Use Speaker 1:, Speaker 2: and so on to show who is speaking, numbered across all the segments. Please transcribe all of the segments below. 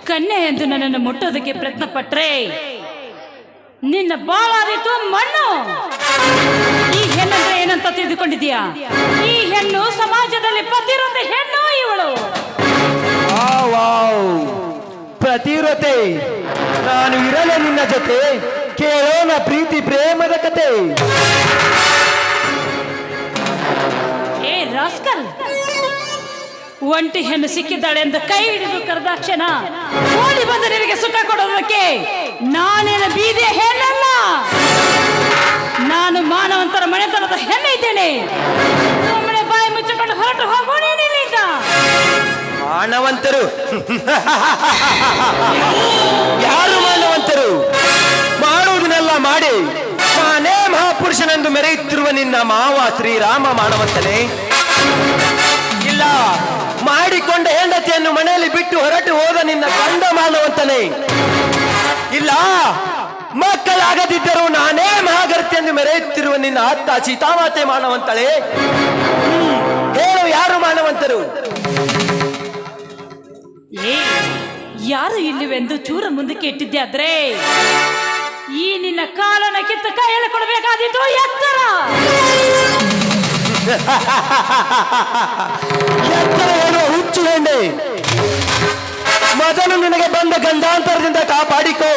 Speaker 1: ಕನ್ಯೆ ಎಂದು ನನ್ನನ್ನು ಮುಟ್ಟೋದಕ್ಕೆ ಪ್ರಯತ್ನ ಪಟ್ರೆ ನಿನ್ನ ಬಾಳಾದಿತ್ತು ಮಣ್ಣು. ಈ ಹೆಣ್ಣಂದ್ರೆ ಏನಂತ ತಿಳಿದುಕೊಂಡಿದೀಯಾ? ಈ ಹೆಣ್ಣು ಸಮಾಜದಲ್ಲಿ ಪತಿವ್ರತೆ ಹೆಣ್ಣು ಇವಳು.
Speaker 2: ಪ್ರತಿವ್ರತೆ, ನಾನು ಇರಲೇ ನಿನ್ನ ಜೊತೆ, ಕೇಳೋಣ ಪ್ರೀತಿ ಪ್ರೇಮದ ಕತೆ.
Speaker 1: ಏ ರಾಸ್ಕಲ್, ಒಂಟಿ ಹೆಣ್ಣು ಸಿಕ್ಕಿದ್ದಾಳೆ ಎಂದು ಕೈ ಹಿಡಿದು ಕರೆದಾಕ್ಷಣ ಓಡಿ ಬಂದು ನಿನಗೆ ಸುಖ ಕೊಡೋದಕ್ಕೆ ನಾನೇನು ಬೀದಿಯ ಹೆಣ್ಣಲ್ಲ. ನಾನು ಮಾನವಂತರ ಮನೆತನದ ಹೆಣ್ಣು ಇದ್ದೇನೆ. ಸುಮ್ಮನೆ ಬಾಯಿ ಮುಚ್ಚಿಕೊಂಡು ಹೊರಟು ಹೋಗೋಣ.
Speaker 2: ಮಾನವಂತರು ಯಾರು ಮಾನವಂತರು? ಮಾಡುವುದನ್ನೆಲ್ಲ ಮಾಡಿ ನಾನೇ ಮಹಾಪುರುಷನೆಂದು ಮೆರೆಯುತ್ತಿರುವ ನಿನ್ನ ಮಾವ ಶ್ರೀರಾಮ ಮಾನವಂತನೇ? ಇಲ್ಲ, ಮಾಡಿಕೊಂಡ ಹೆಂಡತಿಯನ್ನು ಮನೆಯಲ್ಲಿ ಬಿಟ್ಟು ಹೊರಟು ಹೋದ ನಿನ್ನ ಗಂಡ ಮಾನವಂತನೇ? ಇಲ್ಲ, ಮಕ್ಕಳಾಗದಿದ್ದರೂ ನಾನೇ ಮಹಾಗರ್ತಿಯನ್ನು ಮೆರೆಯುತ್ತಿರುವ ನಿನ್ನ ಅತ್ತ ಸೀತಾಮಾತೆ ಮಾನವಂತಳೇ? ಹೇಳು, ಯಾರು ಮಾನವಂತರು?
Speaker 1: ಯಾರು ಇಲ್ಲಿವೆಂದು ಚೂರ ಮುಂದಕ್ಕೆ ಇಟ್ಟಿದ್ದೆ ಆದ್ರೆ ಈ ನಿನ್ನ ಕಾಲನ ಕಿತ್ತ ಕೈಯಲ್ಲಿ ಕೊಡಬೇಕಾದಿತ್ತು ಎತ್ತರ.
Speaker 2: ಎತ್ತರ ಹೇಳುವ ಹುಚ್ಚು ಹೆಣ್ಣೆ, ಮೊದಲು ನಿನಗೆ ಬಂದ ಗಂಡಾಂತರದಿಂದ ಕಾಪಾಡಿಕೋ.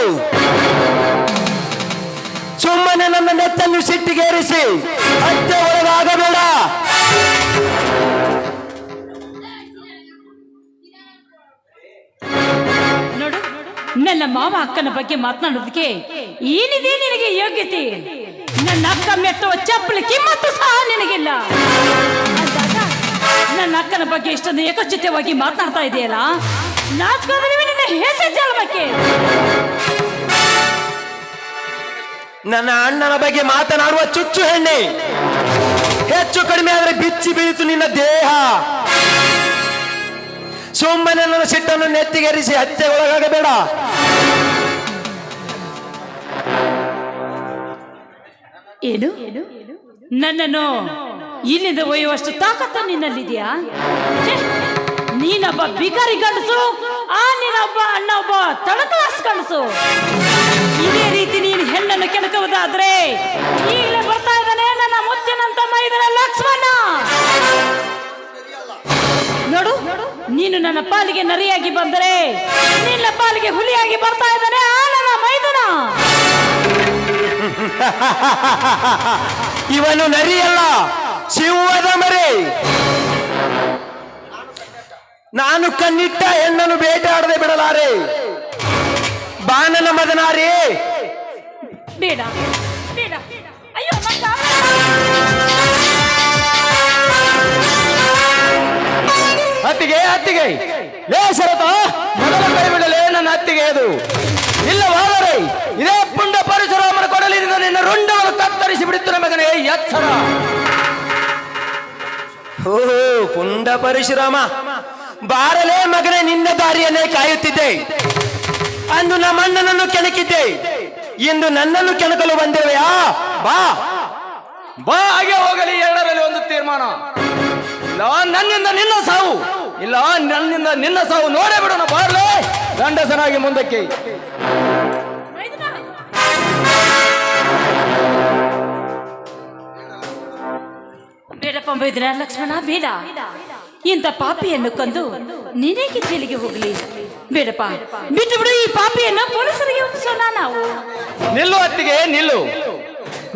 Speaker 2: ಸುಮ್ಮನೆ ನನ್ನ ನೆತ್ತನ್ನು ಸಿಟ್ಟಿಗೇರಿಸಿ ಅತ್ತೆ ಒಳಗಾಗಬೇಡ.
Speaker 1: ನನ್ನ ಮಾವ ಅಕ್ಕನ ಬಗ್ಗೆ ಮಾತನಾಡೋದಕ್ಕೆ ಏನಿದೆ ನಿನಗೆ ಯೋಗ್ಯತೆ? ನನ್ನ ಅಕ್ಕ ಮೆಟ್ಟುವ ಚಪ್ಪಲಿ ಕಿಮ್ಮತ್ತು ಸಹ ನಿನಗಿಲ್ಲ. ಅಂದಾಗ ನನ್ನ ಅಕ್ಕನ ಬಗ್ಗೆ ಇಷ್ಟೊಂದು ಏಕಚಿತ್ತವಾಗಿ ಮಾತನಾಡ್ತಾ ಇದೆಯಲ್ಲ, ನಾಚ್ಕೋದ್ರೆ ನಿನ್ನ ಹೆಸರು ಜಲಮಕ್ಕೆ.
Speaker 2: ನನ್ನ ಅಣ್ಣನ ಬಗ್ಗೆ ಮಾತನಾಡುವ ಚುಚ್ಚು ಹೆಣ್ಣೆ, ಹೆಚ್ಚು ಕಡಿಮೆ ಆದರೆ ಬಿಚ್ಚಿ ಬೀಳಿತು ನಿನ್ನ ದೇಹ. ಸುಮ್ಮನೆ ನನ್ನ ಸಿಟ್ಟನ್ನು ನೆತ್ತಿಗೇರಿಸಿ ಹತ್ಯೆ ಒಳಗಾಗಬೇಡ.
Speaker 1: ಏನು ನನ್ನನ್ನು ಇಲ್ಲಿಂದ ಒಯ್ಯುವಷ್ಟು ತಾಕತ್ತು ನಿನ್ನಲ್ಲಿದೆಯಾ? ನೀನೊಬ್ಬ ಬಿಕಾರಿ ಗಂಡಸು, ನೀನೊಬ್ಬ ಅಣ್ಣ ಒಬ್ಬ ತಡಕಾಸ್ ಗಂಡಸು. ಇದೇ ರೀತಿ ನೀನು ಹೆಣ್ಣನ್ನು ಕೆಣಕುವುದಾದ್ರೆ ಈಗಲೇ ಬರ್ತಾ ಇದ್ದಾನೆ ನನ್ನ ಮುತ್ತಿನಂತ ಮೈದನ ಲಕ್ಷ್ಮಣ. ನೋಡು, ನೀನು ನನ್ನ ಪಾಲಿಗೆ ನರಿಯಾಗಿ ಬಂದರೆ ನಿನ್ನ ಪಾಲಿಗೆ ಹುಲಿಯಾಗಿ ಬರ್ತಾ ಇದ್ದಾನೆ ನನ್ನ ಮೈದನ.
Speaker 2: ಇವನು ನರಿಯಲ್ಲ, ಸಿಂಹದ ಮರೆ. ನಾನು ಕಣ್ಣಿಟ್ಟ ಹೆಣ್ಣನ್ನು ಬೇಟೆಯಾಡದೆ ಬಿಡಲಾರೆ. ಬಾನನ ಮದನಾರಿ,
Speaker 1: ಬೇಡ ಬೇಡ, ಅಯ್ಯೋ
Speaker 2: ಅತ್ತಿಗೆ ಅತ್ತಿಗೆ, ಲೇ ಶರತ, ಮೊದಲ ಕೈ ಬಿಡಲೇ ನನ್ನ ಅತ್ತಿಗೆ. ಅದು ಇಲ್ಲವಾದರೆ ಇದೇ ಪುಂಡ ಪರಶುರಾಮನ ಕೊಡಲಿನಿಂದ ನಿನ್ನ ರುಂಡವನ್ನು ಕತ್ತರಿಸಿ ಬಿಡುತ್ತಿನ ಮಗನೇ ಎಚ್ಚರ. ಓಹೋ, ಪುಂಡ ಪರಶುರಾಮ, ಬಾರಲೇ ಮಗನೇ, ನಿನ್ನ ದಾರಿಯನ್ನೇ ಕಾಯುತ್ತಿದ್ದೆ. ಅಂದು ನಮ್ಮ ಅಣ್ಣನನ್ನು ಕೆಣಕಿದ್ದೆ, ಇಂದು ನನ್ನನ್ನು ಕೆಣಕಲು ಬಂದಿರುವೆಯಾ? ಬಾ ಬಾ, ಹಾಗೆ ಹೋಗಲಿ. ಎರಡರಲ್ಲಿ ಒಂದು ತೀರ್ಮಾನ. ಇಲ್ಲ ನನ್ನಿಂದ ನಿನ್ನ ಸಾವು, ಇಲ್ಲ ನನ್ನಿಂದ ನಿನ್ನ ಸಾವು. ನೋಡೇ ಬಿಡೋಣ. ಬಾರ್ಲೆ ಗಂಡಸನಾಗಿ ಮುಂದಕ್ಕೆ.
Speaker 1: ಬೇಡಪ್ಪ ಮೈದನ ಲಕ್ಷ್ಮಣ, ಬೇಡ. ಇಂಥ ಪಾಪಿಯನ್ನು ಕೊಂದು ನಿನಗೆ ಜೈಲಿಗೆ ಹೋಗ್ಲಿ. ಬೇಡಪ್ಪ, ಬಿಟ್ಟು ಬಿಡು ಈ ಪಾಪಿಯನ್ನು. ಪೊಲೀಸರಿಗೆ ಒಪ್ಪಿಸೋಣ ನಾವು.
Speaker 2: ನಿಲ್ಲು ಅತ್ತಿಗೆ, ನಿಲ್ಲು.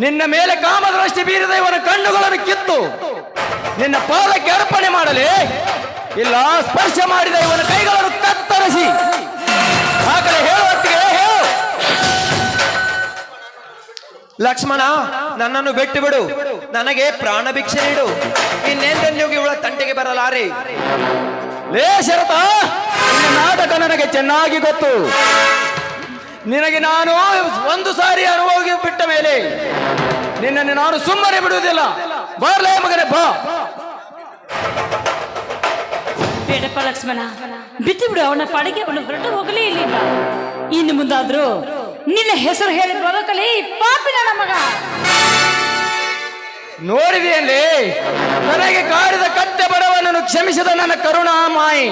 Speaker 2: ನಿನ್ನ ಮೇಲೆ ಕಾಮದೃಷ್ಟಿ ಬೀರಿದ ಇವನ ಕಣ್ಣುಗಳನ್ನು ಕಿತ್ತು ನಿನ್ನ ಪಾದಕ್ಕೆ ಅರ್ಪಣೆ ಮಾಡಲಿ. ಇಲ್ಲ ಸ್ಪರ್ಶ ಮಾಡಿದ ಇವನ ಕೈಗಳನ್ನು ಕತ್ತರಿಸಿ ಹಾಕಲಿ. ಹೇಳು ಅತ್ತಿಗೆ, ಹೇಳು. ಲಕ್ಷ್ಮಣ, ನನ್ನನ್ನು ಬಿಟ್ಟು ಬಿಡು. ನನಗೆ ಪ್ರಾಣ ಭಿಕ್ಷೆ ನೀಡು. ಇನ್ನೆಂದೆಂದಿಗೂ ಇವಳ ತಂಟೆಗೆ ಬರಲಾರೆ. ಲೇ ಶರತ, ನಿನ್ನ ನಾಟಕ ನನಗೆ ಚೆನ್ನಾಗಿ ಗೊತ್ತು. ನಿನಗೆ ನಾನು ಒಂದು ಸಾರಿ ಅನುಭವಿ ಬಿಟ್ಟ ಮೇಲೆ ನಿನ್ನನ್ನು ನಾನು ಸುಮ್ಮನೆ ಬಿಡುವುದಿಲ್ಲ. ಬಾರ್ಲೇ ಮಗನೇ, ಬಾ.
Speaker 1: ಬೇಡಪ್ಪ ಲಕ್ಷ್ಮಣ, ಬಿಟ್ಟು ಬಿಡು. ಅವನ ಪಾಡಿಗೆ ಅವನು ಹೊರಟು ಹೋಗಲೇ ಇಲ್ಲಿಲ್ಲ. ಇನ್ನು ಮುಂದಾದ್ರೂ ನಿನ್ನ ಹೆಸರು ಹೇಳಿ ಬದುಕಲಿ ಪಾಪಿ ನನ್ನ ಮಗ.
Speaker 2: ನೋಡಿದೆಯಲ್ಲಿ ನನಗೆ ಕಾಡಿದ ಕತ್ತೆ ಬಡವನನ್ನು ಕ್ಷಮಿಸಿದ ನನ್ನ ಕರುಣಾಮಾಯಿ.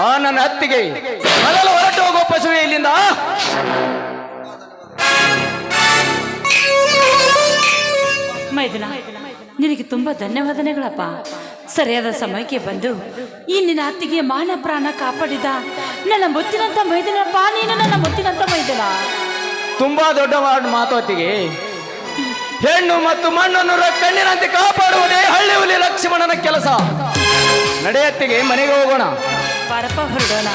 Speaker 2: ಆ ನನ್ನ
Speaker 3: ನನ್ನ ಅತ್ತಿಗೆ ಮೊದಲು ಹೊರಟು ಹೋಗೋ ಪಶುವೆ ಇಲ್ಲಿಂದ.
Speaker 1: ಮೈದುನ, ನಿನಗೆ ತುಂಬಾ ಧನ್ಯವಾದನೆಗಳಪ್ಪ. ಸರಿಯಾದ ಸಮಯಕ್ಕೆ ಬಂದು ಈ ನಿನ್ನ ಅತ್ತಿಗೆಯ ಮಾನ ಪ್ರಾಣ ಕಾಪಾಡಿದ ನನ್ನ ಮುತ್ತಿನಂತ ಮೈದನಪ್ಪ, ನೀನು ನನ್ನ ಮುತ್ತಿನಂತ ಮೈದನ.
Speaker 3: ತುಂಬಾ ದೊಡ್ಡ ಮಾತು ಅತ್ತಿಗೆ. ಹೆಣ್ಣು ಮತ್ತು ಮಣ್ಣನ್ನು ಕಣ್ಣಿನಂತೆ ಕಾಪಾಡುವುದೇ ಹಳ್ಳಿ ಹುಲಿ ಲಕ್ಷ್ಮಣನ ಕೆಲಸ. ನಡೆಯತ್ತಿಗೆ ಮನೆಗೆ ಹೋಗೋಣ.
Speaker 1: ಬಾರಪ್ಪ, ಹೊರಡೋಣ.